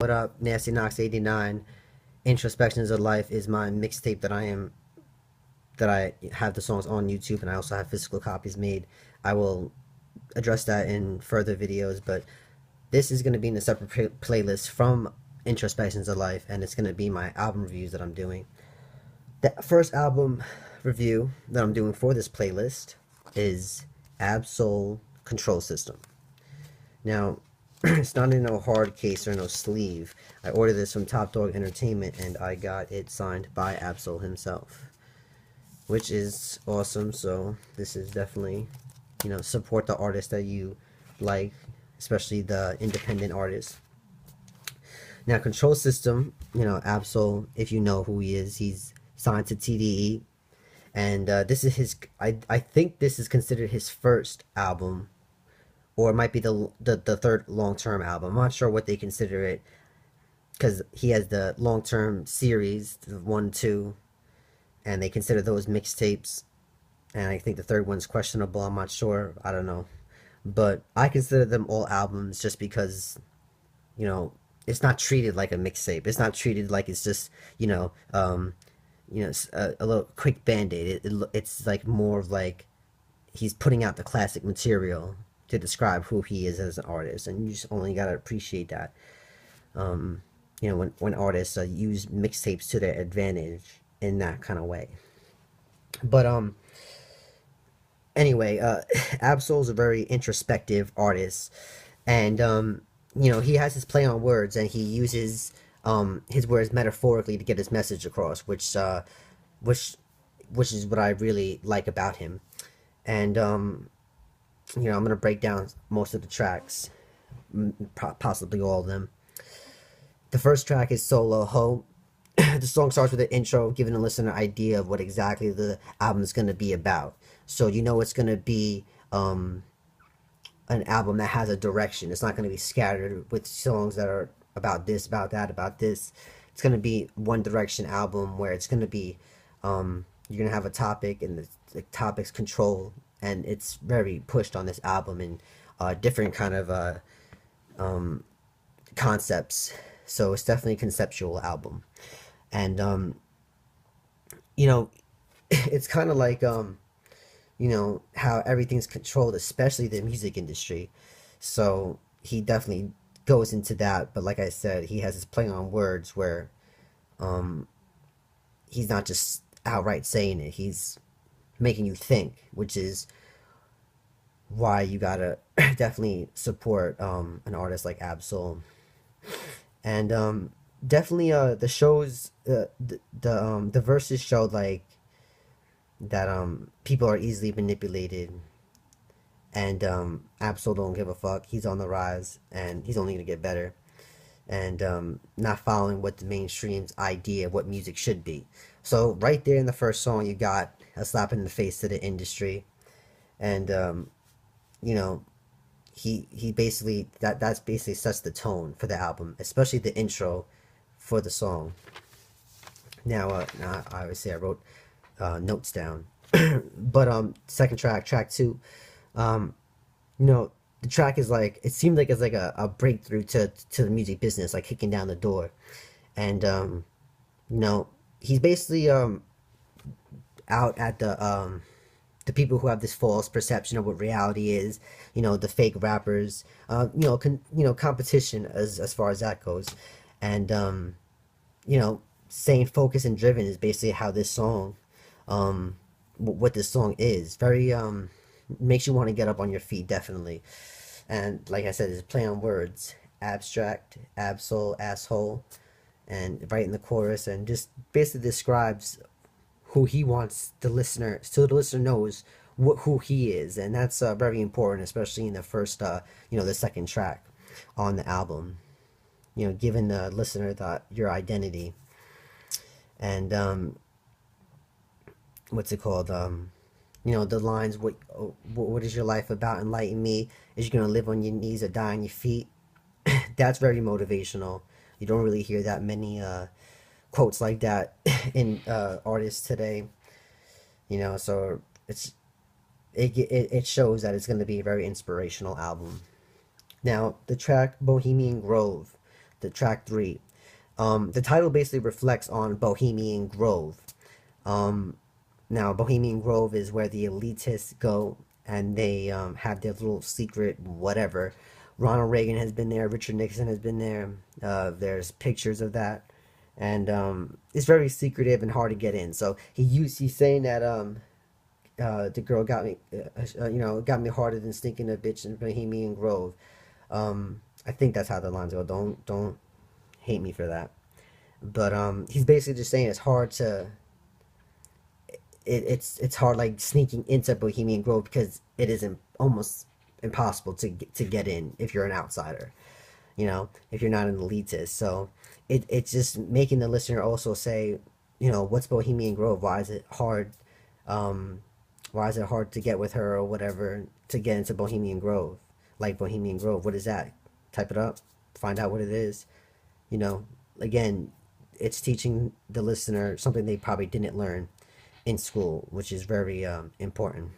What up, Nasty Knox 89? Introspections of Life is my mixtape that I have the songs on YouTube, and I also have physical copies made. I will address that in further videos, but this is going to be in a separate playlist from Introspections of Life, and it's going to be my album reviews that I'm doing. The first album review that I'm doing for this playlist is Absol Control System. Now, it's not in no hard case or no sleeve. I ordered this from Top Dog Entertainment, and I got it signed by Absol himself, which is awesome. So this is definitely, support the artist that you like, especially the independent artists. Now, Control System, Absol, if you know who he is, he's signed to TDE, and this is his. I think this is considered his first album, or it might be the third long term album. I'm not sure what they consider it, because he has the long term series, the 1, 2, and they consider those mixtapes. And I think the third one's questionable. I'm not sure. I don't know, but I consider them all albums just because, you know, it's not treated like a mixtape. It's not treated like it's just a little quick band-aid. It's like more of like he's putting out the classic material to describe who he is as an artist, and you just only gotta appreciate that. When artists use mixtapes to their advantage in that kind of way. But anyway, Absol is a very introspective artist, and he has his play on words, and he uses his words metaphorically to get his message across, which which is what I really like about him. And I'm gonna break down most of the tracks, possibly all of them. The first track is Solo Ho. The song starts with an intro, giving the listener an idea of what exactly the album is gonna be about. So it's gonna be an album that has a direction. It's not gonna be scattered with songs that are about this, about that, about this. It's gonna be one direction album where it's gonna be you're gonna have a topic, and the topic's control, and it's very pushed on this album, and different kind of concepts. So it's definitely a conceptual album, and it's kind of like how everything's controlled, especially the music industry. So he definitely goes into that, but like I said, he has his play on words where he's not just outright saying it, he's making you think, which is why you gotta definitely support an artist like Absol. And definitely the shows the verses showed like that people are easily manipulated, and Absol don't give a fuck. He's on the rise, and he's only gonna get better, and not following what the mainstream's idea of what music should be. So right there in the first song, you got a slap in the face to the industry, and you know he basically that's basically sets the tone for the album, especially the intro for the song. Now obviously I wrote notes down, but second track, track two, um, the track is like, it seemed like it's like a breakthrough to the music business, like kicking down the door, and you know he's basically out at the people who have this false perception of what reality is, the fake rappers, competition as far as that goes, and saying focused and driven is basically how this song, what this song is. Very makes you want to get up on your feet, definitely. And like I said, it's a play on words: abstract, absol, asshole, and right in the chorus, and just basically describes who he wants the listener, so the listener knows who he is, and that's very important, especially in the first, the second track on the album. Giving the listener your identity, and what's it called? The lines, what is your life about? Enlighten me. Is you gonna live on your knees or die on your feet? That's very motivational. You don't really hear that many quotes like that in artists today. So it shows that it's going to be a very inspirational album. Now, the track Bohemian Grove, the track three. The title basically reflects on Bohemian Grove. Um, Now, Bohemian Grove is where the elitists go and they have their little secret whatever. Ronald Reagan has been there. Richard Nixon has been there. There's pictures of that, and it's very secretive and hard to get in. So he's saying that the girl got me, got me harder than stinking a bitch in Bohemian Grove. I think that's how the lines go. Don't hate me for that. But he's basically just saying it's hard to it's hard like sneaking into Bohemian Grove because it is almost impossible to get in if you're an outsider. If you're not an elitist. So it's just making the listener also say, what's Bohemian Grove? Why is it hard? Why is it hard to get with her or whatever to get into Bohemian Grove? Like Bohemian Grove, what is that? Type it up, find out what it is. You know, again, it's teaching the listener something they probably didn't learn in school, which is very important.